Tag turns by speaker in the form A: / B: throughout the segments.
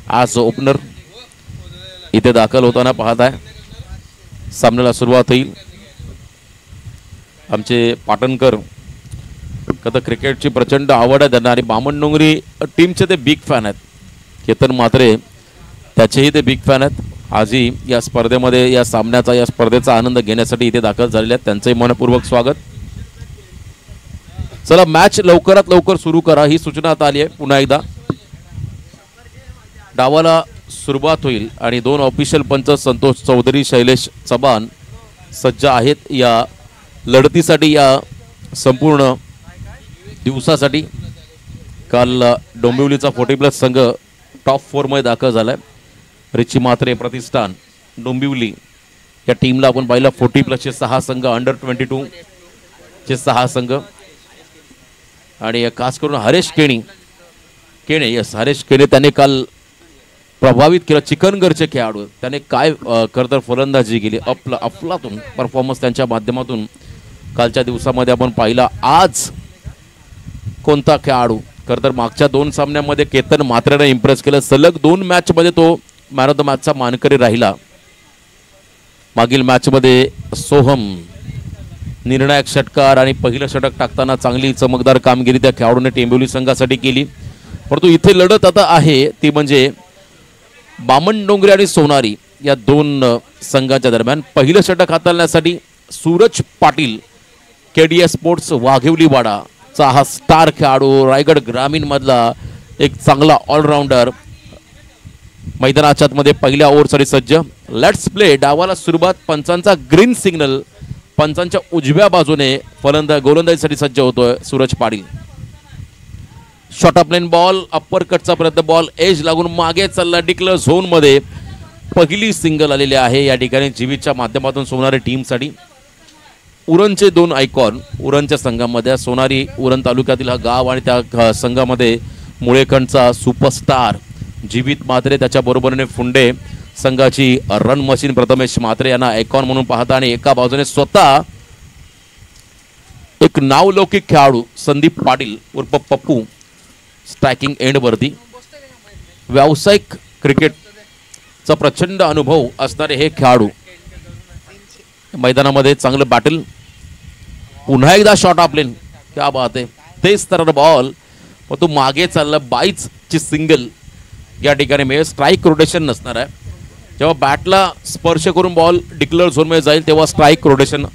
A: आज ओपनर इथे दाखल होताना पाहत आहे. सामन्याला सुरुवात होईल. आमचे पाटणकर कदा क्रिकेटची प्रचंड आवड आहे त्यांना आणि बामणडोंगरी टीमचे ते बिग फॅन आहेत. केतन म्हात्रे त्याचेही ते बिग फॅन आहेत. आजही या स्पर्धेमध्ये या सामन्याचा या स्पर्धेचा आनंद घेण्यासाठी इथे दाखल झालेले आहेत. त्यांचंही मनपूर्वक स्वागत. चला मॅच लवकरात लवकर सुरू करा ही सूचना आता आली आहे. पुन्हा एकदा डावाला सुरुवात होईल आणि दोन ऑफिशियल पंच संतोष चौधरी शैलेश चव्हाण सज्ज आहेत या लढतीसाठी. या संपूर्ण दिवसासाठी काल डोंबिवलीचा 40+ संघ टॉप 4 मध्ये दाखल झालाय. रिची म्हात्रे प्रतिष्ठान डोंबिवली या टीमला आपण पाहिलं 40+ चे 6 संघ, अंडर 22 चे 6 संघ आणि खास करून हरेश केणे हरेश केणे त्याने काल प्रभावित केलं. चिकनगरचे खेळाडू त्याने काय करतर फलंदाजी केली. अफलातून परफॉर्मन्स त्यांच्या माध्यमातून कालच्या दिवसामध्ये आपण पाहिला. आज कोणता खेळाडू करतर मागच्या 2 सामन्यांमध्ये केतन म्हात्रेने इम्प्रेस केलं. सलग 2 मॅचमध्ये तो मॅन ऑफ द मॅचचा मानकरी राहिला. मागील मॅचमध्ये सोहम निर्णायक षटकार आणि पहिलं षटक टाकताना चांगली चमकदार कामगिरी त्या खेळाडूने टेंबिवली संघासाठी केली. परंतु इथे लढत आता आहे ती म्हणजे बामणडोंगरी आणि सोनारी या 2 संघांच्या दरम्यान. पहिलं षटक हाताळण्यासाठी सूरज पाटील KDS स्पोर्ट्स वाघेवलीवाडाचा हा स्टार खेळाडू, रायगड ग्रामीण मधला एक चांगला ऑलराऊंडर मैदानाच्या आतमध्ये पहिल्या ओव्हरसाठी सज्ज. Let's play. डावाला सुरुवात. पंचांचा ग्रीन सिग्नल. पंचांच्या उजव्या बाजूने गोलंदाजीसाठी सज्ज होतोय Suraj Patil. Short of line ball, upper कटचा प्रयत्न, बॉल एज लागून मागे चालला. डिक्लेअर झोन मध्ये पहिली सिंगल आलेली आहे या ठिकाणी जीवितच्या माध्यमातून सोनारी टीमसाठी. उरणचे 2 आयकॉन उरणच्या संघामध्ये. सोनारी उरण तालुक्यातील हा गाव आणि त्या संघामध्ये मुळेकणचा सुपरस्टार जीवित म्हात्रे, त्याच्या बरोबरीने फुंडे संघाची रन मशीन प्रथमेश म्हात्रे यांना आयकॉन म्हणून पाहता. आणि एका बाजूने स्वतः एक नावलौकिक खेळाडू संदीप पाटील उर्फ पप्पू स्ट्रायकिंग एंड वरती. व्यावसायिक क्रिकेटचा प्रचंड अनुभव असणारे हे खेळाडू मैदानामध्ये चांगलं बॅटल. पुन्हा एकदा शॉट ऑफ लेन. क्या बात आहे. तेच तर बॉल पण तो मागे चालला. 22 ची सिंगल या ठिकाणी मिळेल. स्ट्राईक रोटेशन नसणार आहे. जेव्हा बॅटला स्पर्श करून बॉल डिक्लेअर झोन मध्ये जाईल तेव्हा स्ट्राईक रोटेशन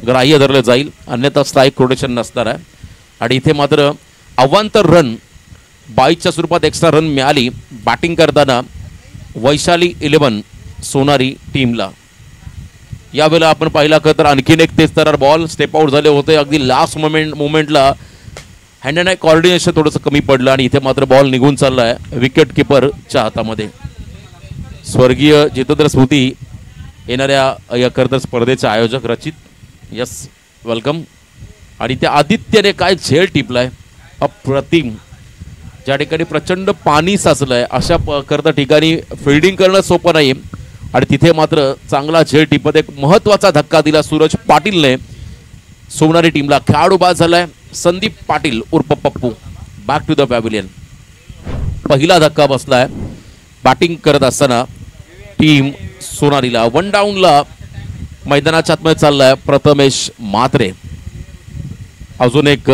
A: ग्राह्य धरलं जाईल, अन्यथा स्ट्राईक रोटेशन नसणार आहे. आणि इथे मात्र अवांतर रन 22च्या स्वरूपात एक्स्ट्रा रन मिळाली बॅटिंग करताना वैशाली 11 सोनारी टीमला. यावेळेला आपण पाहिला तर आणखीन एक तेज तरार बॉल स्टेप आउट झाले होते. अगदी लास्ट मोमेंटला हँड अँड आय कॉर्डिनेशन थोडंसं कमी पडलं आणि इथे मात्र बॉल निघून चालला आहे विकेटकीपरच्या हातामध्ये. स्वर्गीय जितेंद्र स्मृती येणाऱ्या या करतर स्पर्धेचे आयोजक रचित. Yes welcome. आणि त्या आदित्यने काय झेल टिपलाय अप्रतिम. ज्या ठिकाणी प्रचंड पाणी साचलंय अशा करता ठिकाणी फिल्डिंग करणं सोपं नाही आणि तिथे मात्र चांगला झेल टिपत एक महत्वाचा धक्का दिला सूरज पाटीलने सोनारी टीमला. खेळाडू बाद झालाय संदीप पाटील उर्फ Pappu. Back to the pavilion. पहिला धक्का बसलाय बॅटिंग करत असताना टीम सोनारीला. 1 डाऊनला मैदानाच्या आतमध्ये चाललाय प्रथमेश म्हात्रे. अजून एक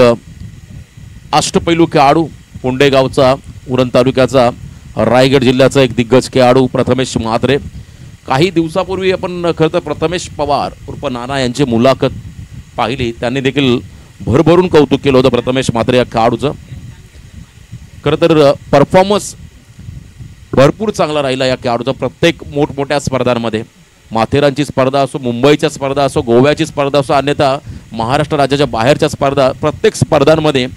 A: अष्टपैलू खेळाडू पुंडेगावचा, उरण तालुक्याचा, रायगड जिल्ह्याचा एक दिग्गज खेळाडू प्रथमेश म्हात्रे. काही दिवसापूर्वी आपण खरं तर प्रथमेश पवार उर्फ नाना यांची मुलाखत पाहिली. त्यांनी देखील भरभरून कौतुक केलं होतं प्रथमेश म्हात्रे या खेळाडूचं. खरं तर परफॉर्मन्स भरपूर चांगला राहिला या खेळाडूचा. प्रत्येक मोठमोठ्या स्पर्धांमध्ये, माथेरानची स्पर्धा असो, मुंबईच्या स्पर्धा असो, गोव्याची स्पर्धा असो, अन्यथा महाराष्ट्र राज्याच्या बाहेरच्या स्पर्धा, प्रत्येक स्पर्धांमध्ये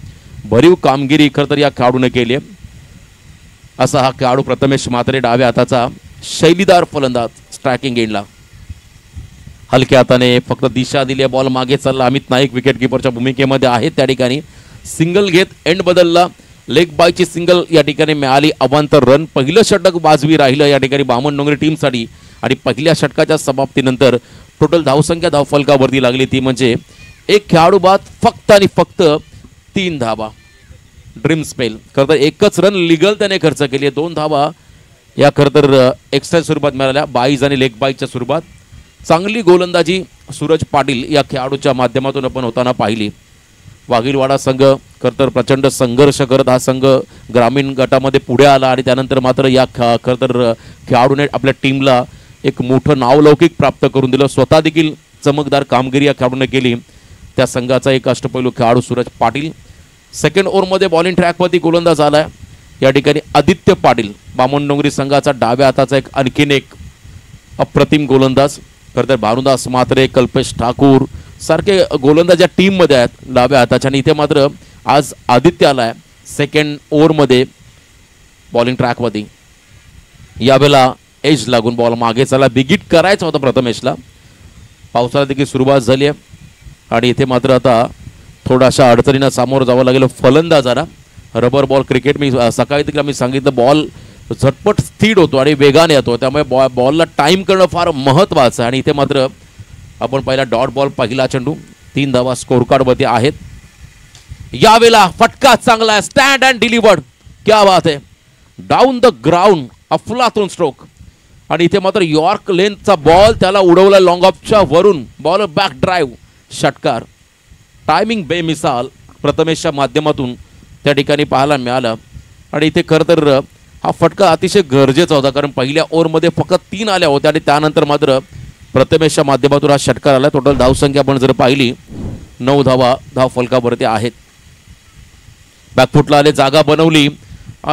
A: भरीव कामगिरी खरं तर या खेळाडूने केली आहे. असा हा खेळाडू प्रथमेश म्हात्रे, डाव्या हाताचा शैलीदार फलंदाज स्ट्रायकिंग एंडला. हलक्या हाताने फक्त दिशा दिली. बॉल मागे चालला. अमित नाईक विकेटकीपरच्या भूमिकेमध्ये आहे त्या ठिकाणी. सिंगल घेत एंड बदलला. लेग बायची सिंगल या ठिकाणी मिळाली. अवांतर रन. पहिलं षटक वाजवी राहिलं या ठिकाणी बामणडोंगरी टीमसाठी आणि पहिल्या षटकाच्या समाप्तीनंतर टोटल धावसंख्या धावफलकावरती लागली ती म्हणजे एक खेळाडू बाद, फक्त आणि फक्त 3 धावा. Dream spell. खरं तर एकच रन लिगल त्याने खर्च केली. 2 धावा या खरं तर एक्स्ट्रा स्वरूपात मिळाल्या, बाईज आणि लेग बाईजच्या स्वरूपात. चांगली गोलंदाजी सूरज पाटील या खेळाडूच्या माध्यमातून आपण होताना पाहिली. वाघीलवाडा संघ खरं तर प्रचंड संघर्ष करत हा संघ ग्रामीण गटामध्ये पुढे आला आणि त्यानंतर मात्र या खरं तर खेळाडूने आपल्या टीमला एक मोठं नावलौकिक प्राप्त करून दिलं. स्वतः देखील चमकदार कामगिरी या खेळाडूने केली. त्या संघाचा एक अष्टपैलू खेळाडू सूरज पाटील. सेकंड ओव्हरमध्ये बॉलिंग ट्रॅकवरती गोलंदाज आलाय या ठिकाणी आदित्य पाटील, बामणडोंगरी संघाचा डाव्या हाताचा एक आणखीन एक अप्रतिम गोलंदाज. खरं तर भानुदास म्हात्रे, कल्पेश ठाकूर सारखे गोलंदाज या टीममध्ये आहेत डाव्या हाताच्या, आणि इथे मात्र आज आदित्य आलाय सेकंड ओव्हरमध्ये बॉलिंग ट्रॅकवरती. यावेळेला एज लागून बॉल मागे चालला, बिगिट करायचा होता प्रथमेशला. पावसाला देखील सुरुवात झाली आहे आणि इथे मात्र आता थोड्याशा अडचणींना सामोरं जावं लागेल फलंदाजाला. रबर बॉल क्रिकेट मी सकाळी देखील मी सांगितलं, बॉल झटपट स्थिर होतो आणि वेगाने येतो, त्यामुळे बॉलला टाईम करणं फार महत्त्वाचं आहे. आणि इथे मात्र आपण पहिला डॉट बॉल, पहिला चेंडू, 3 धावा स्कोर कार्डवरती आहेत. यावेळेला फटका चांगला आहे, स्टँड अँड डिलिव्हर्ड, क्या बात आहे, डाऊन द ग्राउंड, अफलातून स्ट्रोक. आणि इथे मात्र यॉर्क लेनचा बॉल त्याला उडवला लॉंग ऑफच्या वरून, बॉल बॅक ड्राईव्ह, षटकार. टायमिंग बेमिसाल प्रथमेशच्या माध्यमातून त्या ठिकाणी पाहायला मिळालं. आणि इथे खरं तर हा फटका अतिशय गरजेचा होता, कारण पहिल्या ओव्हरमध्ये फक्त 3 आल्या होत्या आणि त्यानंतर मात्र प्रथमेशच्या माध्यमातून हा षटकार आला. टोटल धावसंख्या आपण जर पाहिली 9 धावा धाव फलकावरती आहेत. बॅकफुटला आले, जागा बनवली,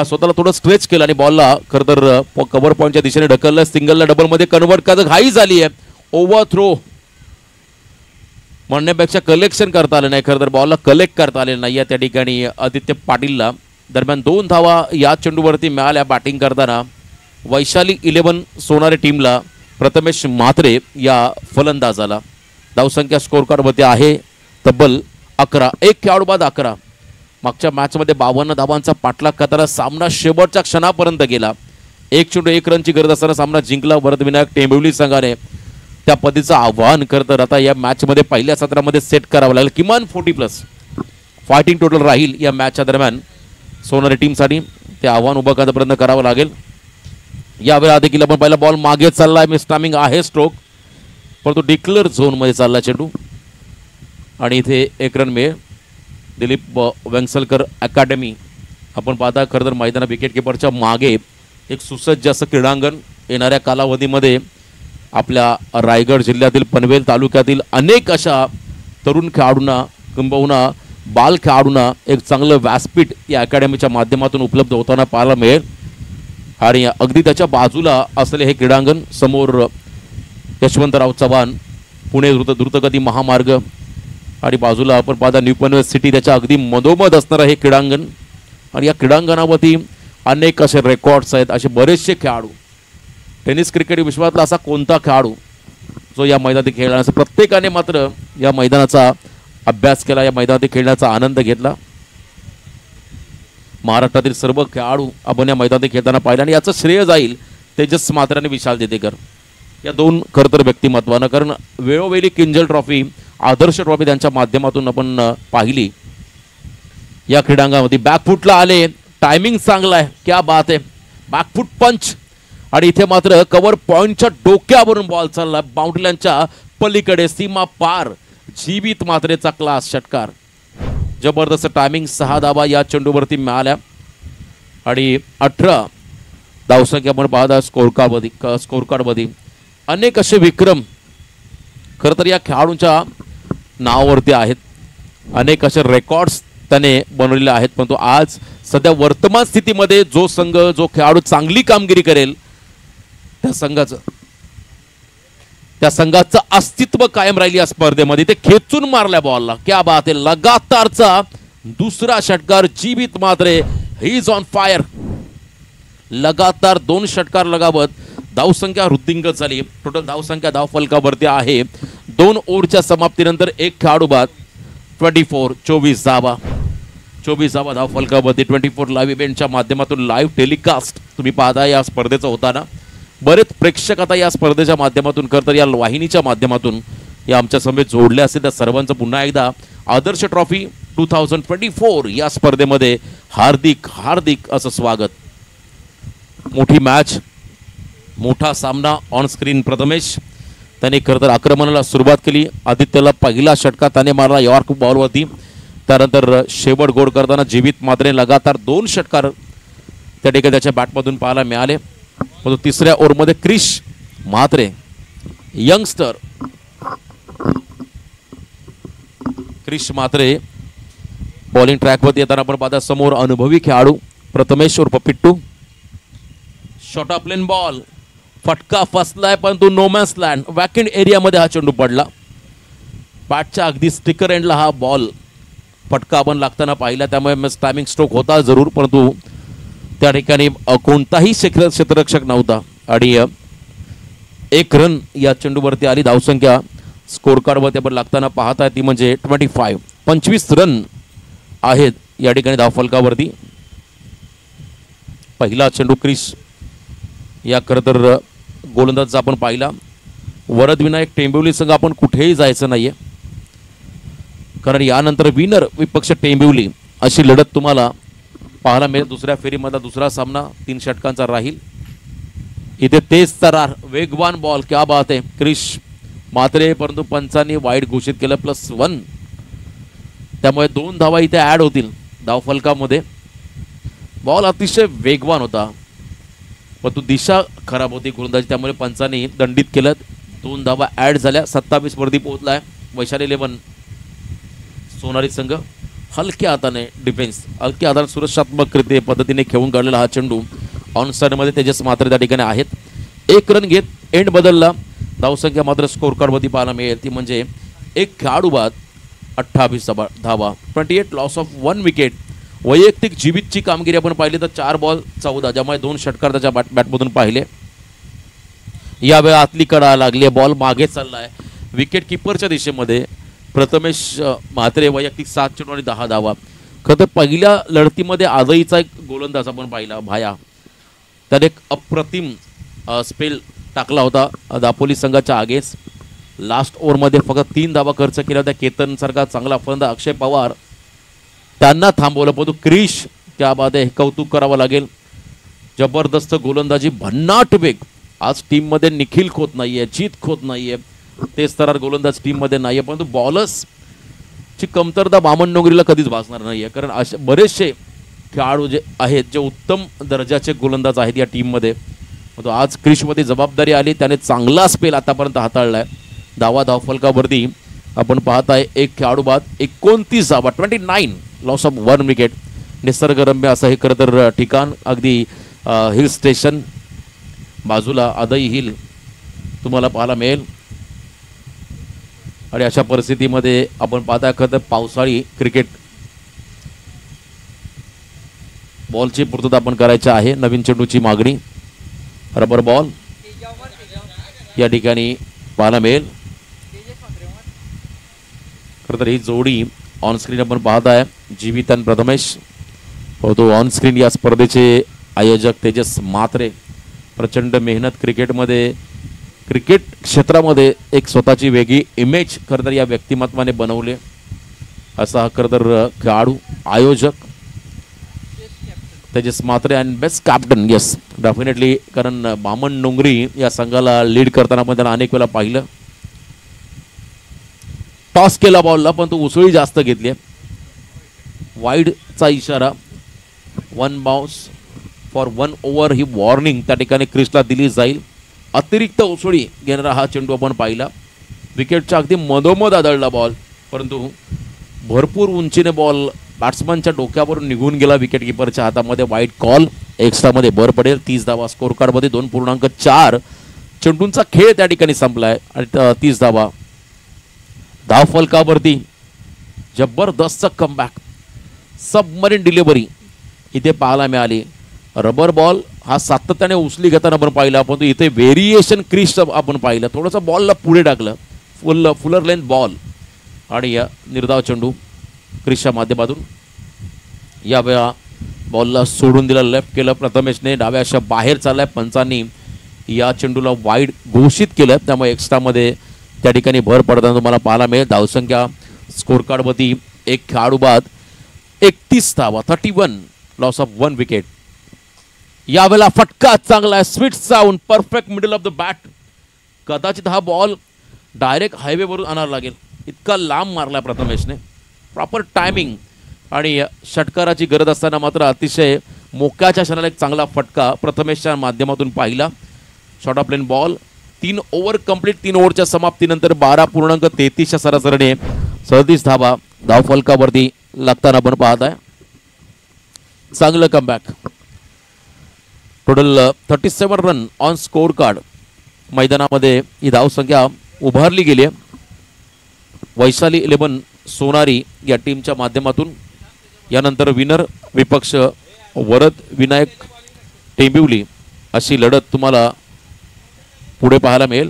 A: स्वतःला थोडं स्ट्रेच केलं आणि बॉलला खरं तर कव्हर पॉईंटच्या दिशेने ढकललं. सिंगलला डबलमध्ये कन्वर्ट करायचं घाई झाली आहे. ओव्हर थ्रो म्हणण्यापेक्षा कलेक्शन करता आलं नाही, खरं तर बॉलला कलेक्ट करता आलेलं नाही त्या ठिकाणी आदित्य पाटीलला. दरम्यान 2 धावा या चेंडूवरती मिळाल्या बॅटिंग करताना वैशाली 11 सोनारे टीमला, प्रथमेश म्हात्रे या फलंदाजाला. धावसंख्या स्कोर कार्डवरती आहे तब्बल 11, एक खेळाडू बाद 11. मागच्या मॅचमध्ये 52 धावांचा पाठलाग करताना सामना शेवटच्या क्षणापर्यंत गेला. 1 चेंडू 1 रनची गरज असताना सामना जिंकला वरदविनायक टेंबिवली संघाने. त्या पद्धतीचं आव्हान करत आता या मॅचमध्ये पहिल्या सत्रामध्ये सेट करावं लागेल. किमान 40+ फायटिंग टोटल राहील या मॅचच्या दरम्यान सोनारी टीमसाठी. ते आव्हान उभं करण्याचा प्रयत्न करावा लागेल. यावेळेला देखील आपण पहिला बॉल मागे चाललाय, मिस टायमिंग आहे स्ट्रोक, परंतु डिक्लेअर झोनमध्ये चालला चेंडू आणि इथे 1 रन मिळेल. दिलीप वेंगसलकर अकॅडमी आपण पाहता, खरं तर मैदाना विकेट किपरच्या मागे एक सुसज्ज असं क्रीडांगण. येणाऱ्या कालावधीमध्ये आपल्या रायगड जिल्ह्यातील पनवेल तालुक्यातील अनेक अशा तरुण खेळाडूंना किंबहुना बाल खेळाडूंना एक चांगलं व्यासपीठ या अकॅडमीच्या माध्यमातून उपलब्ध होताना पाहायला मिळेल. आणि अगदी त्याच्या बाजूला असलेले हे क्रीडांगण, समोर यशवंतराव चव्हाण पुणे द्रुतगती महामार्ग आणि बाजूला आपण पाहता न्यू पनवेल सिटी, त्याच्या अगदी मधोमध असणारं हे क्रीडांगण. आणि या क्रीडांगणावरती अनेक असे रेकॉर्ड्स आहेत. असे बरेचसे खेळाडू, टेनिस क्रिकेट विश्वातला असा कोणता खेळाडू जो या मैदानात खेळला नसेल, प्रत्येकाने मात्र या मैदानाचा अभ्यास केला, या मैदानात खेळण्याचा आनंद घेतला. महाराष्ट्रातील सर्व खेळाडू आपण या मैदानात खेळताना पाहिलं आणि याचं श्रेय जाईल तेजस म्हात्रे आणि विशाल देतेकर या 2 खरं तर व्यक्तिमत्वानं. कारण वेळोवेळी किंजल ट्रॉफी, आदर्श ट्रॉफी त्यांच्या माध्यमातून आपण पाहिली. या क्रीडांगणामध्ये बॅकफुटला आले, टायमिंग चांगला आहे, क्या बात आहे, बॅकफुट पंच. आणि इथे मात्र कव्हर पॉईंटच्या डोक्यावरून बॉल चालला, बाउंड्रीलाईनच्या पलीकडे, सीमा पार, जीवित म्हात्रेचा क्लास षटकार. जबरदस्त टायमिंग. 6 धावा या चेंडूवरती मिळाल्या आणि 18 धावसंख्या आपण पाहता स्कोर कार्डमध्ये. अनेक असे विक्रम खरं तर या खेळाडूंच्या नावावरती आहेत. अनेक असे रेकॉर्ड्स त्याने बनवलेले आहेत. परंतु आज सध्या वर्तमान स्थितीमध्ये जो संघ, जो खेळाडू चांगली कामगिरी करेल त्या संघाचं अस्तित्व कायम राहिली या स्पर्धेमध्ये. ते खेचून मारल्या बॉलला, क्या बात आहे, लगातारचा दुसरा षटकार. जीवित Mhatre, he is on fire. लगातार 2 षटकार लगावत धावसंख्या वृद्धिंगत झाली. टोटल धावसंख्या धाव फलकावरती आहे 2 ओव्हरच्या समाप्तीनंतर 1 खेळाडू बाद. 24 धावा धाव फलकावरती. 24 लाईव्ह इव्हेंटच्या माध्यमातून लाईव्ह टेलिकास्ट तुम्ही पाहता या स्पर्धेचं होताना. बरेच प्रेक्षक आता या स्पर्धेच्या माध्यमातून तर या वाहिनीच्या माध्यमातून या आमच्या समेत जोडले असतील. त्या सर्वांचं पुन्हा एकदा आदर्श ट्रॉफी 2024 या स्पर्धेमध्ये हार्दिक हार्दिक असं स्वागत. मोठी मॅच, मोठा सामना ऑन स्क्रीन. प्रथमेश त्याने खरं तर आक्रमणाला सुरुवात केली. आदित्यला पहिला षटका त्याने मारला यॉर्क बॉलवरती. त्यानंतर शेवट गोड करताना जीवित मात्रे लगातार 2 षटकार त्या ठिकाणी त्याच्या बॅटमधून पाहायला मिळाले. परंतु तिसऱ्या ओव्हरमध्ये क्रिश म्हात्रे यंगस्टर क्रिश म्हात्रे बॉलिंग ट्रॅकवरती येताना आपण पाहता समोर अनुभवी खेळाडू प्रथमेश उर्फ पिट्टू. शॉर्ट ऑफ लेन बॉल, फटका फसलाय परंतु नोमॅन्स लँड वॅकेंट एरियामध्ये हा चेंडू पडला. बॅटच्या अगदी स्टिकर एंडला हा बॉल फटका आपण लागताना पाहिला. त्यामुळे टायमिंग स्ट्रोक होता जरूर, परंतु त्या ठिकाणी कोणताही क्षेत्ररक्षक नव्हता आणि 1 रन या चेंडूवरती आली. धावसंख्या स्कोर कार्डवरती आपण लागताना पाहताय ती म्हणजे 25 रन आहेत या ठिकाणी धावफलकावरती. पहिला चेंडू क्रिश या खरं तर गोलंदाजचा आपण पाहिला. वरदविनायक टेंबिवली संघ आपण कुठेही जायचं नाहीये, कारण यानंतर विनर विपक्ष टेंबिवली अशी लढत तुम्हाला पाहायला मिळेल. दुसऱ्या फेरीमधला दुसरा सामना 3 षटकांचा राहील. इथे तेज तरार वेगवान बॉल, क्या बात आहे. क्रिश मात्रे परंतु पंचांनी वाईड घोषित केलं +1. त्यामुळे 2 धावा इथे ॲड होतील धावफलकामध्ये. बॉल अतिशय वेगवान होता परंतु दिशा खराब होती गोलंदाजी, त्यामुळे पंचांनी दंडित केलं. 2 धावा ॲड झाल्या. 27 वरती पोहोचलाय वैशाली 11 सोनारी संघ. हलक्या हाताने डिफेन्स, हलक्या हाताने सुरक्षात्मक पद्धतीने खेळून काढलेला हा चेंडू ऑन साइडमध्ये तेजस मात्रे त्या ठिकाणी आहेत. 1 रन घेत एंड बदलला. धावसंख्या मात्र स्कोर कार्डवरती पाहायला मिळेल ती म्हणजे 1 खेळाडू बाद 28 धावा. 28 लॉस ऑफ 1 विकेट. वैयक्तिक जीवितची कामगिरी आपण पाहिली तर 4 बॉल 14, ज्यामुळे 2 षटकार त्याच्या बॅटमधून पाहिले. यावेळी आतली कडा लागली, बॉल मागे चाललाय विकेट किपरच्या दिशेमध्ये. प्रथमेश म्हात्रे वैयक्तिक 7 चेंडू आणि 10 धावा. खरं तर पहिल्या लढतीमध्ये आजईचा एक गोलंदाज आपण पाहिला भाया, त्याने एक अप्रतिम स्पेल टाकला होता दापोली संघाच्या आगेस. लास्ट ओव्हरमध्ये फक्त 3 धावा खर्च केल्या होत्या. केतन सारखा चांगला फलंदाज अक्षय पवार त्यांना थांबवलं, परंतु क्रिश त्या बाद कौतुक करावं लागेल. जबरदस्त गोलंदाजी, भन्नाट वेग. आज टीममध्ये निखिल खोत नाहीये, जीत खोत नाहीये, तेच तर गोलंदाज टीममध्ये नाहीये, परंतु बॉलर्सची कमतरता बामण डोंगरीला कधीच भासणार नाहीये. कारण असे बरेचसे खेळाडू जे आहेत जे उत्तम दर्जाचे गोलंदाज आहेत या टीममध्ये. तो आज क्रिशमध्ये जबाबदारी आली, त्याने चांगला स्पेल आतापर्यंत हाताळलाय. धावफलकावरती आपण पाहताय 1 खेळाडू बाद 29 धावा, 29 लॉस ऑफ 1 विकेट. निसर्गरम्य असं हे खरं तर ठिकाण, अगदी हिल स्टेशन बाजूला आदई हिल तुम्हाला पाहायला मिळेल. आणि अशा परिस्थितीमध्ये आपण पाहताय खरं तर पावसाळी क्रिकेट बॉलची पूर्तता आपण करायची आहे. नवीन चेंडूची मागणी, रबर बॉल या ठिकाणी पाहायला मिळेल. खरं तर ही जोडी ऑन स्क्रीन आपण पाहत आहे, जीवित आणि प्रथमेश. तो ऑन स्क्रीन या स्पर्धेचे आयोजक तेजस मात्रे. प्रचंड मेहनत क्रिकेटमध्ये, क्रिकेट क्षेत्रामध्ये एक स्वतःची वेगळी इमेज खरं तर या व्यक्तिमत्वाने बनवले. असा हा खरं तर खेळाडू आयोजक Tejas Matre and best captain. Yes definitely, कारण बामण डोंगरी या संघाला लीड करताना आपण त्यांना अनेक वेळा पाहिलं. टॉस केला बॉलला पण तो उसळी जास्त घेतली. वाईडचा इशारा, 1 bounce for 1 over he warning त्या ठिकाणी क्रिशला दिली जाईल. अतिरिक्त उसळी घेणारा हा चेंडू आपण पाहिला. विकेटच्या अगदी मधोमध आदळला बॉल, परंतु भरपूर उंचीने बॉल बॅट्समनच्या डोक्यावरून निघून गेला विकेट किपरच्या हातामध्ये. वाईट कॉल, एक्स्ट्रामध्ये भर पडेल. 30 धावा स्कोर कार्डमध्ये 2.4 चेंडूंचा खेळ त्या ठिकाणी संपलाय आणि 30 धावा. धावफलकावरती जबरदस्त कमबॅक, सबमरीन डिलिव्हरी इथे पाहायला मिळाली. रबर बॉल हा सातत्याने उचली घेताना आपण पाहिला, पण इथे व्हेरिएशन क्रिश आपण पाहिलं. थोडंसं बॉलला पुढे टाकलं, फुलर लेंथ बॉल आणि या निर्धाव चेंडू क्रिशच्या माध्यमातून. या वेळा बॉलला सोडून दिला, लेफ्ट केलं प्रथमेशने, डाव्या अशा बाहेर चाललाय. पंचांनी या चेंडूला वाईड घोषित केलं, त्यामुळे एक्स्ट्रामध्ये त्या ठिकाणी भर पडताना तुम्हाला पाहायला मिळेल. धावसंख्या स्कोर कार्डवरती 1 खेळाडू बाद 31 धावा, 31 लॉस ऑफ 1 विकेट. यावेळेला फटका चांगला आहे, sweet sound, perfect middle of the bat. कदाचित हा बॉल डायरेक्ट हायवेवरून आणायला लागेल, इतका लांब मारला प्रथमेशने. प्रॉपर टायमिंग आणि षटकाराची गरज असताना मात्र अतिशय मोक्याच्या क्षणाला एक चांगला फटका प्रथमेशच्या माध्यमातून पाहिला. Short of length ball. 3 over complete. 3 ओव्हरच्या समाप्तीनंतर 12.33च्या सरासरीने 37 धावा धावफलकावरती लागताना आपण पाहत आहे. चांगलं comeback. Total 37 run on score card. मैदानामध्ये ही धावसंख्या उभारली गेली आहे. वैशाली 11 सोनारी या टीमच्या माध्यमातून. यानंतर विनर विपक्ष वरद विनायक टेंबिवली अशी लढत तुम्हाला पुढे पाहायला मिळेल.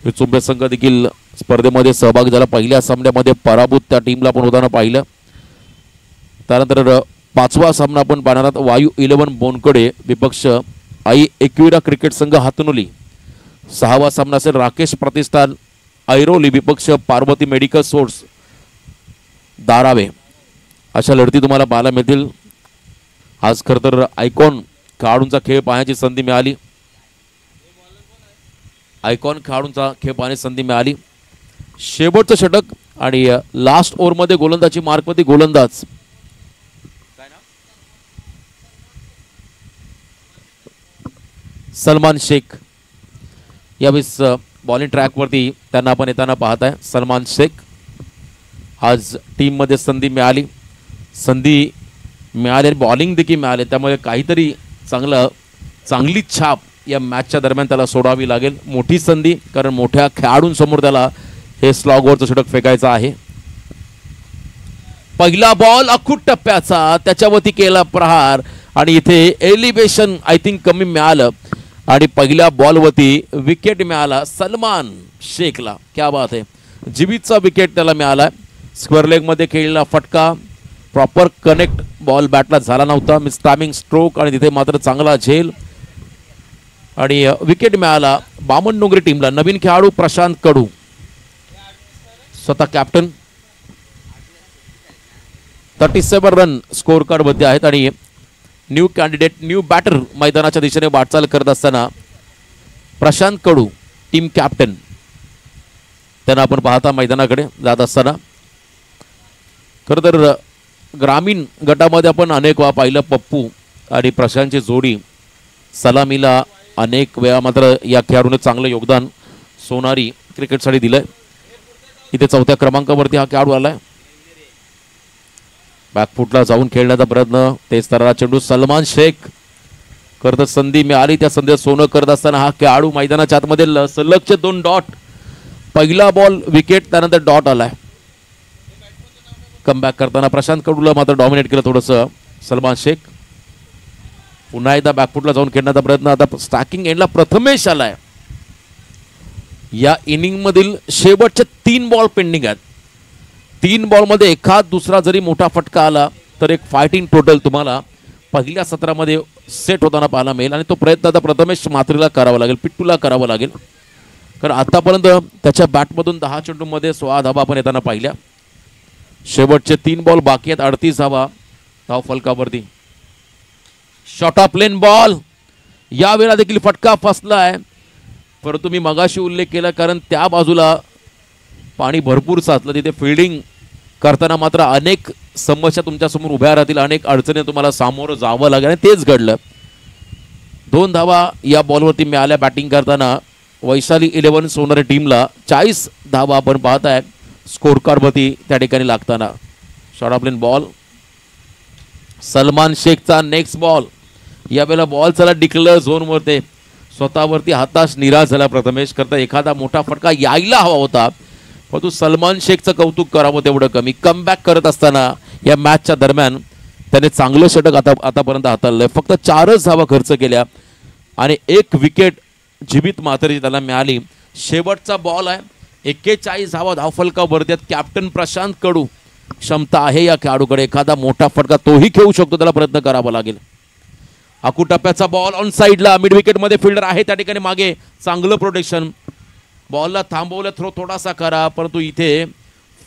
A: विचुंबे संघ देखील स्पर्धेमध्ये सहभागी झाला. पहिल्या सामन्यामध्ये पराभूत त्या टीमला पण होताना पाहिलं. त्यानंतर 5वा सामना आपण पाहणार आहोत. वायू 11 बोनकडे विपक्ष आई एकविरा क्रिकेट संघ हातनुली. 6वा सामना असेल राकेश प्रतिष्ठान ऐरोली विपक्ष पार्वती मेडिकल सोर्स दारावे. अशा लढती तुम्हाला पाहायला मिळतील. आज खरं तर आयकॉन खेळाडूंचा खेळ पाहण्याची संधी मिळाली. आयकॉन खेळाडूंचा खेळ पाहण्याची संधी मिळाली. शेवटचं षटक आणि लास्ट ओव्हरमध्ये गोलंदाजी मार्कमध्ये गोलंदाज सलमान शेख. यावेळेस बॉलिंग ट्रॅकवरती त्यांना आपण येताना पाहत आहे. सलमान शेख आज टीममध्ये संधी मिळाली आणि बॉलिंग देखील मिळाले. त्यामुळे काहीतरी चांगली छाप या मॅचच्या दरम्यान त्याला सोडावी लागेल. मोठी संधी, कारण मोठ्या खेळाडूंसमोर त्याला हे स्लॉगवरचं षटक फेकायचं आहे. पहिला बॉल अखूट टप्प्याचा, त्याच्यावरती केला प्रहार आणि इथे एलिव्हेशन आय थिंक कमी मिळालं आणि पहिल्या बॉलवरती विकेट मिळाला सलमान शेखला. क्या बात आहे. जीवितचा विकेट त्याला मिळाला. स्क्वेअर लेगमध्ये खेळलेला फटका, प्रॉपर कनेक्ट बॉल बॅटला झाला नव्हता. मिस टायमिंग स्ट्रोक आणि तिथे मात्र चांगला झेल आणि विकेट मिळाला बामणडोंगरी टीमला. नवीन खेळाडू प्रशांत कडू स्वतः कॅप्टन. 37 रन स्कोर कार्ड मध्ये आहेत आणि न्यू कॅन्डिडेट न्यू बॅटर मैदानाच्या दिशेने वाटचाल करत असताना प्रशांत कडू टीम कॅप्टन त्यांना आपण पाहता मैदानाकडे जात असताना. खरं तर ग्रामीण गटामध्ये आपण अनेक वेळा पाहिलं पप्पू आणि प्रशांतची जोडी सलामीला अनेक वेळा मात्र या खेळाडूने चांगलं योगदान सोनारी क्रिकेटसाठी दिलंय. इथे 4थ्या क्रमांकावरती हा खेळाडू आलाय. बॅकफुटला जाऊन खेळण्याचा प्रयत्न, तेच तरारा चेंडू सलमान शेख करत संधी मिळाली. त्या संधीत सोनं करत असताना हा खेळाडू मैदानाच्या आतमध्ये सलगचे 2 डॉट. पहिला बॉल विकेट, त्यानंतर डॉट आलाय. कमबॅक करताना प्रशांत कडूला मात्र डॉमिनेट केलं थोडंसं सलमान शेख. पुन्हा एकदा बॅकफुटला जाऊन खेळण्याचा प्रयत्न. आता स्टॅकिंग एंडला प्रथमेश आलाय. या इनिंग मधील शेवटचे 3 बॉल पेंडिंग आहेत. 3 बॉलमध्ये एखाद दुसरा जरी मोठा फटका आला तर एक फायटिंग टोटल तुम्हाला पहिल्या सत्रामध्ये सेट होताना पाहायला मिळेल आणि तो प्रयत्न आता प्रथमेश मात्रेला करावा लागेल, पिट्टूला करावा लागेल. कारण आतापर्यंत त्याच्या बॅटमधून 10 चेंडूमध्ये 16 धावा आपण येताना पाहिल्या. शेवटचे 3 बॉल बाकी आहेत. 38 धावा धाव फलकावरती. Short of length ball. यावेळेला देखील फटका फसलाय, परंतु मी मगाशी उल्लेख केला कारण त्या बाजूला पाणी भरपूर साचलं. तिथे फिल्डिंग करताना मात्र अनेक समस्या तुमच्यासमोर उभ्या राहतील, अनेक अडचणी तुम्हाला सामोरं जावं लागेल आणि तेच घडलं. 2 धावा या बॉलवरती मिळाल्या बॅटिंग करताना वैशाली 11 सोनारी टीमला. 40 धावा आपण पाहताय स्कोर कार्डवरती त्या ठिकाणी लागताना. Short of length ball. Salman शेखचा नेक्स्ट बॉल. यावेळेला बॉल चला डिक्लेअर झोनवरती. स्वतःवरती हताश निराश झाला प्रथमेश. करता एखादा मोठा फटका यायला हवा होता, परंतु सलमान शेखचं कौतुक करावं तेवढं कमी. कमबॅक करत असताना या मॅचच्या दरम्यान त्याने चांगलं षटक आतापर्यंत हाताळलंय. फक्त 4च धावा खर्च केल्या आणि 1 विकेट जीवित मात्रेची त्याला मिळाली. शेवटचा बॉल आहे. 41 धावा धावफलकावरती आहेत. कॅप्टन प्रशांत कडू. क्षमता आहे या खेळाडूकडे, एखादा मोठा फटका तोही खेळू शकतो, त्याला प्रयत्न करावा लागेल. अकू टप्प्याचा बॉल ऑन साईडला. मिड विकेटमध्ये फिल्डर आहे त्या ठिकाणी मागे. चांगलं प्रोटेक्शन. बॉलला थांबवलं, थ्रो थोडासा करा, परंतु इथे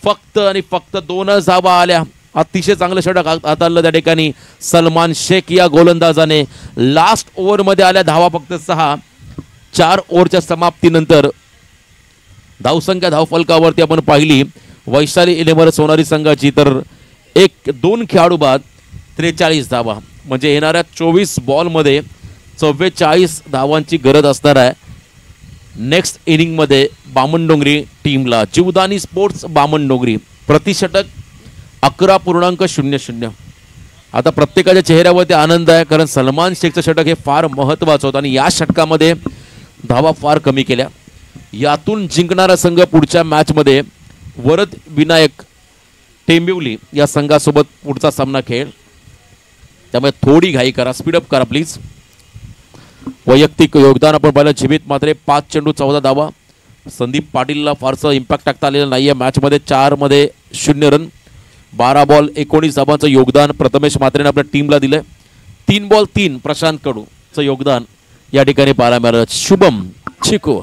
A: फक्त आणि फक्त 2च धावा आल्या. अतिशय चांगलं षटक हाताळलं त्या ठिकाणी सलमान शेख या गोलंदाजाने. लास्ट ओव्हरमध्ये आल्या धावा फक्त 6. 4 ओव्हरच्या समाप्तीनंतर धावसंख्या धावफलकावरती आपण पाहिली वैशाली इलेव्हन सोनारी संघाची तर 1-2 खेळाडू बाद 43 धावा, म्हणजे येणाऱ्या 24 बॉलमध्ये 44 धावांची गरज असणार आहे नेक्स्ट इनिंगमध्ये बामणडोंगरी टीमला. जीवदानी स्पोर्ट्स बामणडोंगरी प्रतिषटक 11.00. आता प्रत्येकाच्या चेहऱ्यावरती आनंद आहे कारण सलमान शेखचं षटक हे फार महत्त्वाचं होतं आणि या षटकामध्ये धावा फार कमी केल्या. यातून जिंकणारा संघ पुढच्या मॅचमध्ये वरद विनायक टेंबिवली या संघासोबत पुढचा सामना खेळ. त्यामुळे थोडी घाई करा, स्पीडअप करा प्लीज. वैयक्तिक योगदान आपण पाहिलं जीवित मात्रे 5 चेंडू 14 धावा. संदीप पाटीलला फारसं इम्पॅक्ट टाकता आलेलं नाही आहे मॅचमध्ये. 4 मध्ये 0 रन, 12 बॉल 19 धावांचं योगदान प्रथमेश मात्रेने आपल्या टीमला दिलंय. 3 बॉल 3 प्रशांत कडूचं योगदान या ठिकाणी पाहायला मिळालं. शुभम चिकू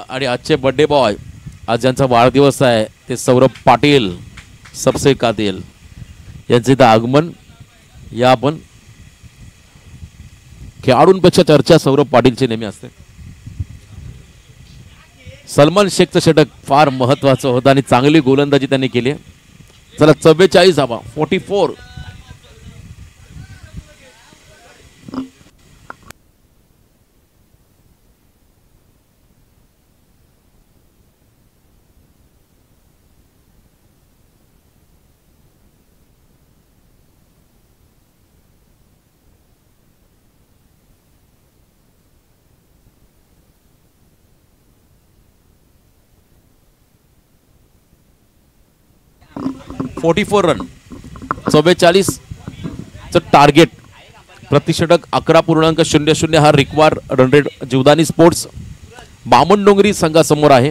A: आणि आजचे बर्थडे बॉय आज ज्यांचा वाढदिवस आहे ते सौरभ पाटील सबसे कातिल यांचे इथं आगमन. या आपण खेळाडूंपेक्षा चर्चा सौरभ पाटीलची नेहमी असते. सलमान शेखचं षटक फार महत्त्वाचं होतं आणि चांगली गोलंदाजी त्यांनी केली. चला 44 धावा 44. Run 44चं target. प्रतिषटक 11.00 हा require run rate Jivdani sports Bamandongri संघासमोर आहे.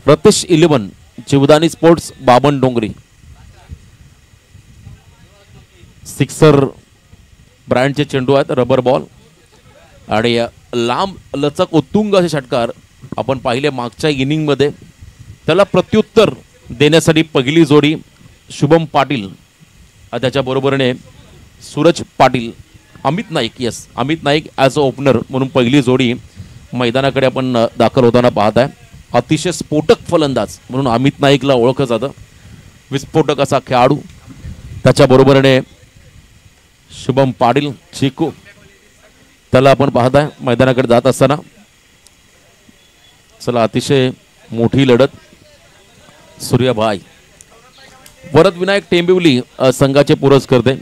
A: प्रत्यक्ष 11 जीवदानी स्पोर्ट्स बामणडोंगरी. सिक्सर ब्रँडचे चेंडू आहेत, रबर बॉल आणि लांब लचक उत्तुंग असे षटकार आपण पाहिले मागच्या इनिंगमध्ये. त्याला प्रत्युत्तर देण्यासाठी पहिली जोडी शुभम पाटील, त्याच्याबरोबरने Suraj Patil, Amit Naik. Yes, Amit Naik as a opener म्हणून पहिली जोडी मैदानाकडे आपण दाखल होताना पाहत आहे. अतिशय स्फोटक फलंदाज म्हणून अमित नाईकला ओळखलं जातं. विस्फोटक असा खेळाडू. त्याच्याबरोबरने शुभम पाटील चिकू त्याला आपण पाहत आहे मैदानाकडे जात असताना. चला अतिशय मोठी लढत. सूर्याभाई वरद विनायक टेंबिवली संघाचे पुरस्कर्ते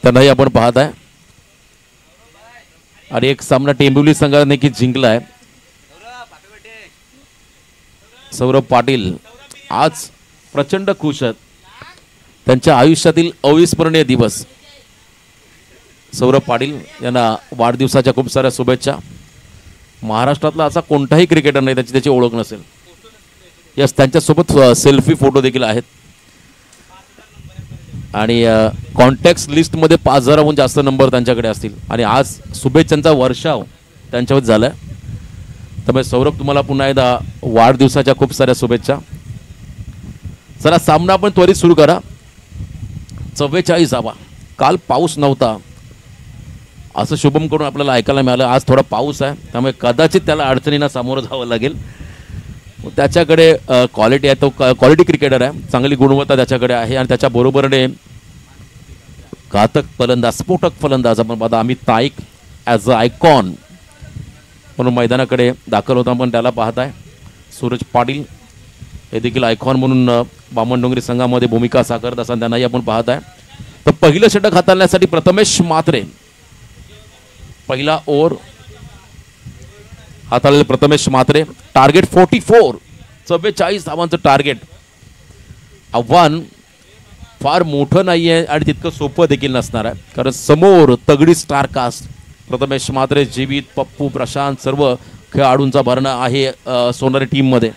A: त्यांनाही आपण पाहत आहे. आणि एक सामना टेंबिवली संघाने की जिंकला आहे. सौरभ पाटील आज प्रचंड खुश आहेत. त्यांच्या आयुष्यातील अविस्मरणीय दिवस. सौरभ पाटील यांना वाढदिवसाच्या खूप साऱ्या शुभेच्छा. महाराष्ट्रातला असा कोणताही क्रिकेटर नाही त्याची ओळख नसेल. यस, त्यांच्यासोबत सेल्फी फोटो देखील आहेत. आणि कॉन्टॅक्ट लिस्टमध्ये 5000हून जास्त नंबर त्यांच्याकडे असतील. आणि आज शुभेच्छांचा वर्षाव त्यांच्यावर झाला आहे. त्यामुळे सौरभ तुम्हाला पुन्हा एकदा वाढदिवसाच्या खूप साऱ्या शुभेच्छा. चला सामना आपण त्वरित सुरू करा. 44 धावा. काल पाऊस नव्हता असं शुभमकडून आपल्याला ऐकायला मिळालं. आज थोडा पाऊस आहे त्यामुळे कदाचित त्याला अडचणींना सामोरं जावं लागेल. त्याच्याकडे क्वालिटी आहे, तो क्वालिटी क्रिकेटर आहे, चांगली गुणवत्ता त्याच्याकडे आहे. आणि त्याच्याबरोबरने घातक फलंदाज, स्फोटक फलंदाज आपण पाहता अमित नाईक ॲज अ आयकॉन म्हणून मैदानाकडे दाखल होता आपण त्याला पाहत आहे. सूरज पाटील हे देखील आयकॉन म्हणून बामणडोंगरी संघामध्ये भूमिका साकारत असताना त्यांनाही आपण पाहत आहे. तर पहिलं षटक हाताळण्यासाठी प्रथमेश मात्रे. पहिला ओव्हर हाताळलेले प्रथमेश मात्रे. टार्गेट 44, 44 धावांचं टार्गेट. आव्हान फार मोठं नाही आहे आणि तितकं सोपं देखील नसणार आहे कारण समोर तगडी स्टार कास्ट प्रथमेश मात्रे, जीवित, पप्पू, प्रशांत सर्व खेळाडूंचा भरणा आहे सोनारी टीममध्ये.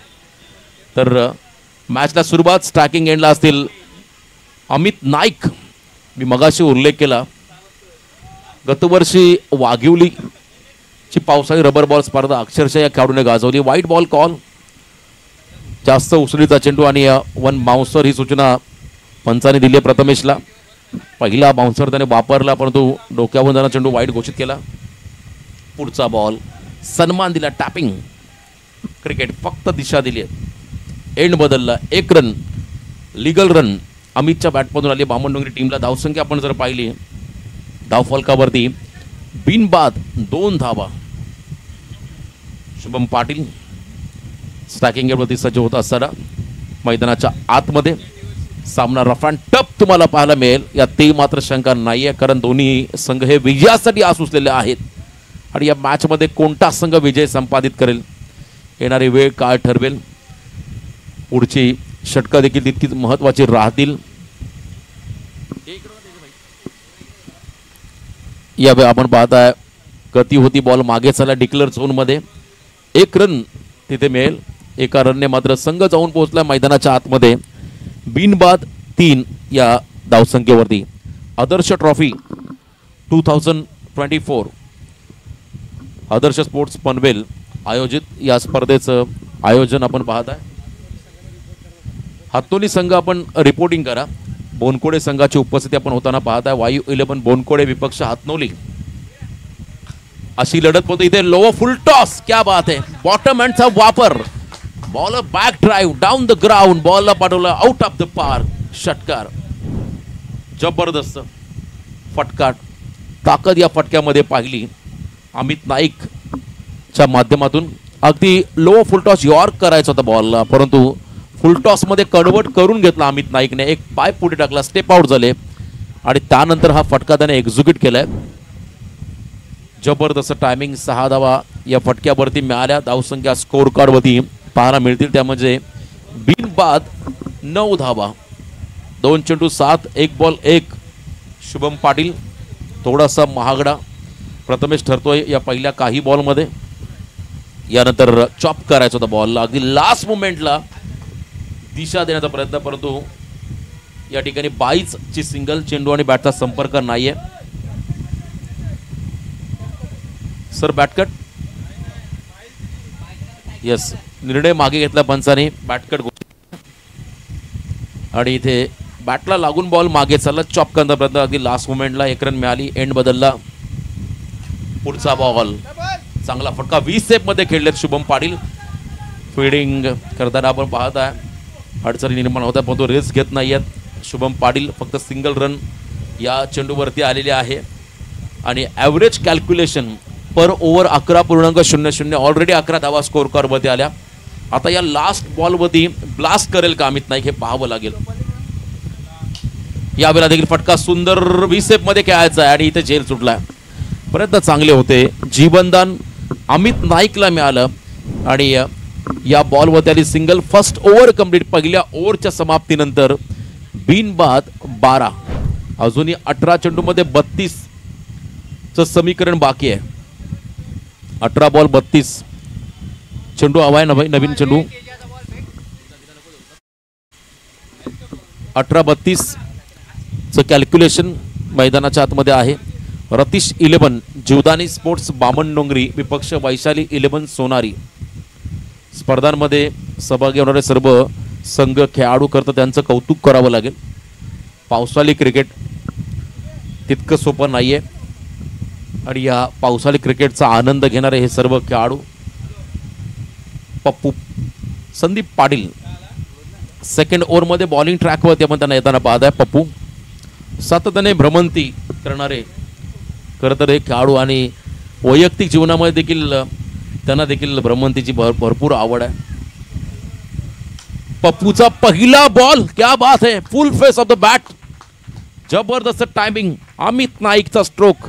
A: तर मॅचला सुरुवात स्ट्रायकिंग एंडला असतील अमित नाईक. मी मगाशी उल्लेख केला गतवर्षी वाघिवलीची पावसाळी रबर बॉल स्पर्धा अक्षरशः या खेळाडूने गाजवली. White ball call. जास्त उसळीचा चेंडू आणि वन बाउन्सर ही सूचना पंचाने दिली आहे प्रथमेशला. पहिला बाउन्सर त्याने वापरला परंतु डोक्यावरून जाणारा चेंडू वाईट घोषित केला. पुढचा बॉल सन्मान दिला, टॅपिंग. क्रिकेट फक्त दिशा दिली आहे. एंड बदलला. 1 रन लीगल रन अमितच्या बॅटमधून आली बामणडोंगरी टीमला. धावसंख्या आपण जर पाहिली धावफलकावरती बिनबाद 2 धावा. शुभम पाटील स्टॅकिंग गेमवरती सज्ज होत असताना मैदानाच्या आतमध्ये सामना रफ अँड टफ तुम्हाला पाहायला मिळेल यात ते मात्र शंका नाही आहे, कारण दोन्ही संघ हे विजयासाठी आसुसलेले आहेत आणि या मॅचमध्ये कोणता संघ विजय संपादित करेल येणारी वेळ काळ ठरवेल. पुढची षटकं देखील तितकीच महत्त्वाची राहतील. यावेळी आपण पाहताय गती होती, बॉल मागे चला डिक्लेअर झोनमध्ये. 1 रन तिथे मिळेल. एका रनने मात्र संघ जाऊन पोहोचला मैदानाच्या आतमध्ये. बिनबाद 3 या धावसंख्येवरती. आदर्श ट्रॉफी 2024 आदर्श स्पोर्ट्स पनवेल आयोजित या स्पर्धेचं आयोजन आपण पाहताय. हातोली संघ आपण रिपोर्टिंग करा. बोनकोडे संघाची उपस्थिती आपण होताना पाहताय. वायू 11 बोनकोडे विपक्ष हातनोली अशी लढत होती इथे. लो फुल टॉस, क्या बात है. बॉटम हँडचा वापर. Ball back drive down the ground. बॉलला पाठवलं आउट ऑफ द पार्क. षटकार. जबरदस्त फटका. ताकद या फटक्यामध्ये पाहिली अमित नाईकच्या माध्यमातून. अगदी लो फुल टॉस यॉर्क करायचा होता बॉलला, परंतु फुलटॉस मध्ये कन्वर्ट करून घेतला अमित नाईकने. एक पाय पुढे टाकला, स्टेप आउट झाले आणि त्यानंतर हा फटका त्याने एक्झिक्यूट केलाय. जबरदस्त टायमिंग. 6 धावा या फटक्यावरती मिळाल्या. धावसंख्या स्कोर कार्ड वरती पाहायला मिळतील त्यामध्ये बिनबाद 9 धावा. 2 चेंडू 7, 1 बॉल 1. शुभम पाटील थोडासा महागडा प्रथमेश ठरतोय या पहिल्या काही बॉलमध्ये. यानंतर चॉप करायचा होता बॉलला, अगदी लास्ट मोमेंटला दिशा देण्याचा प्रयत्न, परंतु या ठिकाणी 22 ची सिंगल. चेंडू आणि बॅटचा संपर्क नाहीये. सर बॅटकट. यस, निर्णय मागे घेतला पंचाने. बॅटकट आणि इथे बॅटला लागून बॉल मागे चालला. चॉप करण्याचा प्रयत्न, अगदी लास्ट मोमेंटला 1 रन मिळाली. एंड बदलला. पुढचा बॉल चांगला फटका. 20 सेप मध्ये खेळलेत शुभम पाटील. फिल्डिंग करताना आपण पाहताय अडचणी निर्माण होत्या, पण तो रिस्क घेत नाहीयेत शुभम पाटील. फक्त सिंगल रन या चेंडूवरती आलेली आहे आणि ॲव्हरेज कॅल्क्युलेशन पर ओव्हर 11.00. ऑलरेडी 11 धावा स्कोर कार्डवरती आल्या. आता या लास्ट बॉलवरती ब्लास्ट करेल का अमित नाईक हे पाहावं लागेल. यावेळेला देखील फटका सुंदर 20 सेप मध्ये खेळायचा आहे आणि इथे झेल सुटलाय. प्रयत्न चांगले होते. जीवनदान अमित नाईकला मिळालं आणि या बॉलवर त्याने सिंगल. First over complete. पहिल्या ओव्हरच्या समाप्तीनंतर बिनबाद 12. अजूनही 18 चेंडूमध्ये 32 चं समीकरण बाकी आहे. 18 बॉल 32 चेंडू हवाय. नवीन चेंडू 18-32 चं कॅल्क्युलेशन मैदानाच्या आतमध्ये आहे. रतीश 11 जीवदानी स्पोर्ट्स बामणडोंगरी विपक्ष वैशाली 11 सोनारी. स्पर्धांमध्ये सहभागी होणारे सर्व संघ खेळाडू करतात त्यांचं कौतुक करावं लागेल. पावसाळी क्रिकेट तितकं सोपं नाहीये आणि या पावसाळी क्रिकेटचा आनंद घेणारे हे सर्व खेळाडू. पप्पू संदीप पाटील सेकंड ओव्हरमध्ये बॉलिंग ट्रॅकवरती आपण त्यांना येताना पाहत आहे. पप्पू सातत्याने भ्रमंती करणारे खरं तर हे खेळाडू आणि वैयक्तिक जीवनामध्ये देखील त्यांना देखील भ्रमंतीची भरपूर आवड आहे. पप्पूचा पहिला बॉल, क्या बात है. फुल फेस ऑफ द बॅट. जबरदस्त टायमिंग. अमित नाईकचा स्ट्रोक.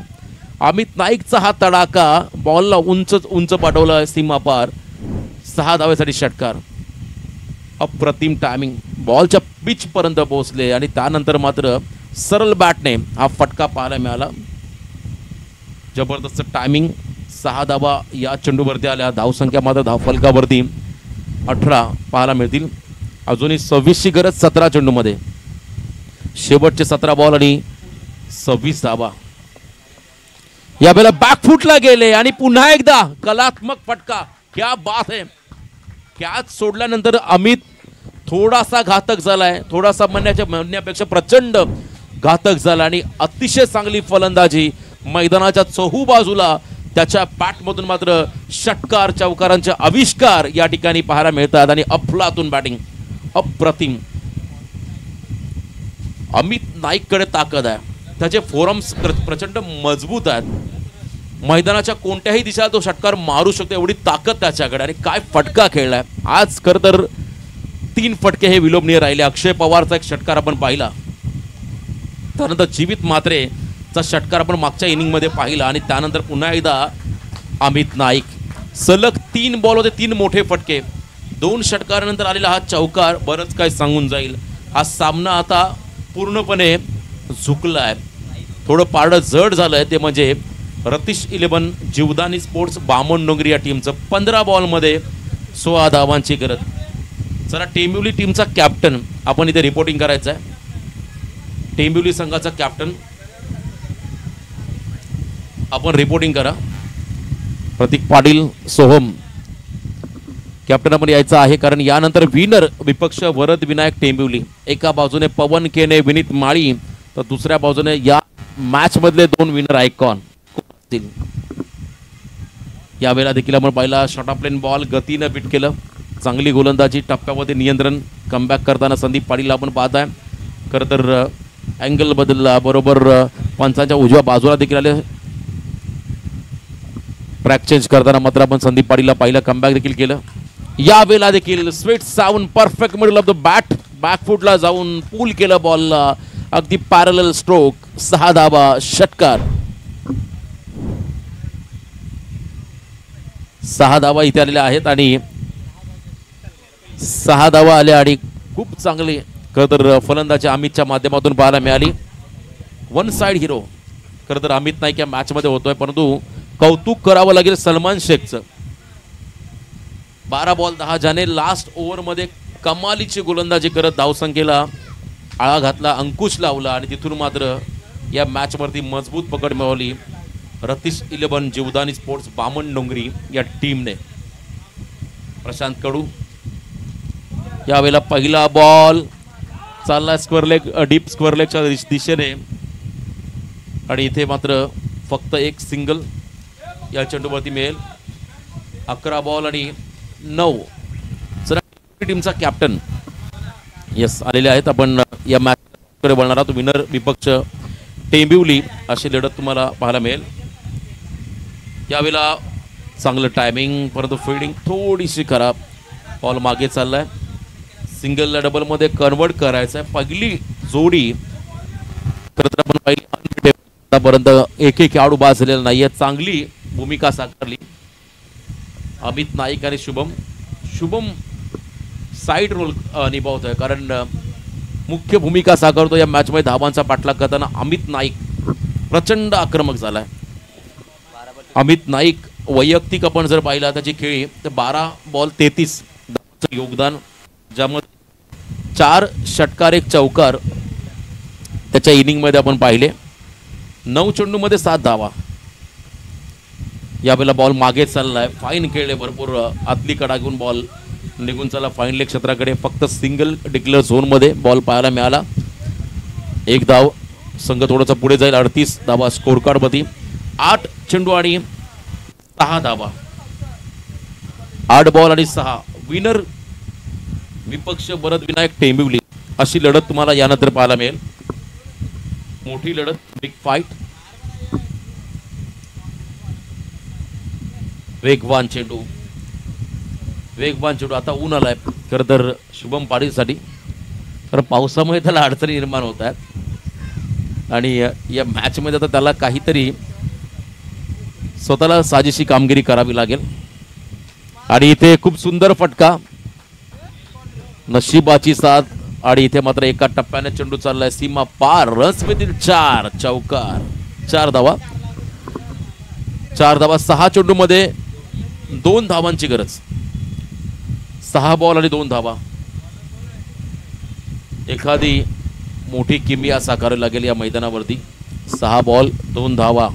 A: अमित नाईकचा हा तडाका. बॉलला उंच पाठवला सीमापार. 6 धावेसाठी षटकार. अप्रतिम टायमिंग. बॉलच्या पिच पर्यंत पोहोचले आणि त्यानंतर मात्र सरळ बॅटने हा फटका पाहायला मिळाला. जबरदस्त टायमिंग. 6 धावा या चेंडूवरती आल्या. धावसंख्या मात्र धावफलकावरती 18 पाहायला मिळतील. अजूनही 26ची गरज 17 चेंडूमध्ये. शेवटचे 17 बॉल आणि 26 धावा. यावेळेला बॅकफुटला गेले आणि पुन्हा एकदा कलात्मक फटका. क्या बात है. कॅच सोडल्यानंतर अमित थोडासा घातक झालाय, थोडासा म्हणण्यापेक्षा प्रचंड घातक झाला आणि अतिशय चांगली फलंदाजी मैदानाच्या चहू बाजूला त्याच्या बॅटमधून मात्र षटकार चौकारांचे आविष्कार या ठिकाणी पाहायला मिळतात आणि अफलातून बॅटिंग अप्रतिम. अमित नाईककडे ताकद आहे, त्याचे फोरम्स प्रचंड मजबूत आहेत, मैदानाच्या कोणत्याही दिशेला तो षटकार मारू शकतो एवढी ताकद त्याच्याकडे. आणि काय फटका खेळलाय आज. खरं तर 3 फटके हे विलोभनीय राहिले. अक्षय पवारचा एक षटकार आपण पाहिला, त्यानंतर जीवित म्हात्रेचा षटकार आपण मागच्या इनिंगमध्ये पाहिला आणि त्यानंतर पुन्हा एकदा अमित नाईक. सलग 3 बॉल होते, 3 मोठे फटके, 2 षटकारानंतर आलेला हा चौकार बरंच काय सांगून जाईल. हा सामना आता पूर्णपणे झुकलाय, थोडं पारडं जड झालंय. ते म्हणजे रतीश 11 जीवदानी स्पोर्ट्स बामण डोंगरी या टीमचं 15 बॉलमध्ये 16 धावांची गरज. चला टेंबिवली टीमचा कॅप्टन आपण इथे रिपोर्टिंग करायचं आहे. टेंबिवली संघाचा कॅप्टन आपण रिपोर्टिंग करा. प्रतीक पाटील सोहम कॅप्टन आपण यायचं आहे, कारण यानंतर विनर विपक्ष वरद विनायक टेंबिवली. एका बाजूने पवन केने विनीत माळी, तर दुसऱ्या बाजूने या मॅच मधले 2 विनर आयकॉन. यावेळेला देखील आपण पाहिला शॉर्ट ऑफ प्लेन बॉल गतीनं बीट केलं, चांगली गोलंदाजी, टप्प्यामध्ये नियंत्रण, कमबॅक करताना संदीप पाटीलला आपण पाहत आहे. खरं तर अँगल बदलला, बरोबर पंचांच्या उजव्या बाजूला देखील आले. ट्रॅक चेंज करताना मात्र आपण संदीप पाटीलला पाहिलं, कमबॅक देखील केलं. यावेळेला देखील sweet sound perfect middle of the bat, बॅकफुटला जाऊन पूल केलं बॉलला, अगदी पॅरलल स्ट्रोक, 6 धावा, षटकार. 6 धावा इथे आलेल्या आहेत आणि 6 धावा आल्या आणि खूप चांगली खरं तर फलंदाजी अमितच्या माध्यमातून पाहायला मिळाली. 1 साइड हिरो खरं तर अमित नाईक या मॅच मध्ये होतोय, परंतु कौतुक करावं लागेल सलमान शेखचं. 12 बॉल 10, ज्याने लास्ट ओव्हर मध्ये कमालीची गोलंदाजी करत धावसंख्येला आळा घातला, अंकुश लावला आणि तिथून मात्र या मॅच वरती मजबूत पकड मिळवली रतीश 11 जीवदानी स्पोर्ट्स बामण डोंगरी या टीमने. प्रशांत कडू यावेळेला पहिला बॉल चालला स्क्वेअर लेग, डीप स्क्वेअर लेगच्या दिशेने आणि इथे मात्र फक्त एक सिंगल या चेंडूवरती मिळेल. 11 बॉल आणि 9. टीमचा कॅप्टन यस आलेले आहेत. आपण या मॅच कडे बोलणार आहोत. विनर विपक्ष टेंबिवली अशी लढत तुम्हाला पाहायला मिळेल. यावेळेला चांगलं टायमिंग, परंतु फिल्डिंग थोडीशी खराब. बॉल मागे चाललाय, सिंगलला डबलमध्ये कन्वर्ट करायचं आहे. पहिली जोडी खरं तर आपण पाहिली आतापर्यंत एक खेळाडू बाद झालेला नाहीये. चांगली भूमिका साकारली अमित नाईक आणि शुभम साइड रोल निभावतोय, कारण मुख्य भूमिका साकारतो या मॅच मध्ये. धावांचा पाठलाग करताना अमित नाईक प्रचंड आक्रमक झालाय. अमित नाईक वैयक्तिक आपण जर पाहिला त्याची खेळी तर 12 बॉल 33 योगदान, ज्यामध्ये 4 षटकार 1 चौकार त्याच्या इनिंग मध्ये आपण पाहिले. 9 चेंडूमध्ये 7 धावा. यावेळेला बॉल मागे चाललाय, फाईन खेळले, भरपूर आतली कडा घेऊन बॉल निघून चालला फाईन लेग क्षेत्राकडे. फक्त सिंगल डिक्लेअर झोन मध्ये बॉल पाहायला मिळाला. 1 धाव, संघ थोडासा पुढे जाईल. 38 धावा स्कोर कार्ड मध्ये. 8 चेंडू आणि 6 धावा, 8 बॉल आणि 6. विनर विपक्ष वरद विनायक टेंबिवली अशी लढत तुम्हाला यानंतर पाहायला मिळेल. मोठी लढत, बिग फाईट. वेगवान चेंडू आता ऊन आलाय खरं तर शुभम पाटीलसाठी, कारण पावसामुळे त्याला अडचणी निर्माण होत आहेत आणि या मॅच मध्ये आता त्याला काहीतरी स्वतःला साजेशी कामगिरी करावी लागेल. आणि इथे खूप सुंदर फटका, नशिबाची साथ. आणि इथे मात्र एका टप्प्याने चेंडू चाललाय सीमा पार. रन्स मधील 4 चौकार, 4 धावा, 6 चेंडू मध्ये 2 धावांची गरज. 6 बॉल आणि 2 धावा. एखादी मोठी किमया साकारावी लागेल या मैदानावरती. 6 बॉल 2 धावा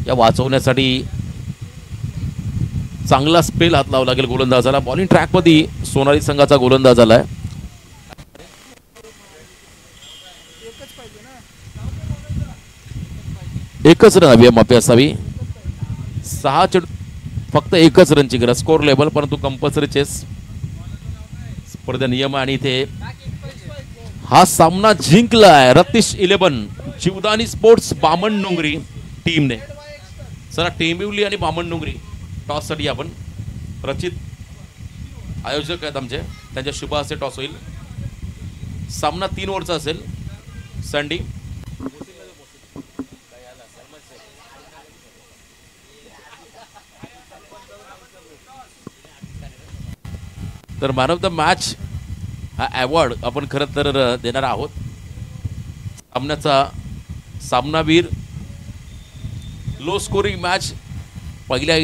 A: या वाचवण्यासाठी चांगला स्पेल हात लावा लागेल गोलंदाजाला. बॉलिंग ट्रॅकमध्ये सोनाली संघाचा गोलंदाज आलाय. एकच रन हवी माफी असावी. 6 चेंडू फक्त एकच रनची गरज. स्कोर लेवल परंतु कंपल्सरी चेस स्पर्धा नियम आणि इथे हा सामना जिंकलाय रत्तीश 11 जीवदानी स्पोर्ट्स बामणडोंगरी टीमने. चला टेंबिवली आणि बामणडोंगरी टॉस साठी आपण रचित आयोजक आहेत आमचे, त्यांच्या शुभ हस्ते टॉस होईल. सामना 3 ओव्हरचा असेल. सँडी तर मॅन ऑफ द मॅच हा अवॉर्ड आपण खरं तर देणार आहोत. सामनावीर लो स्कोरिंग मॅच पहिल्या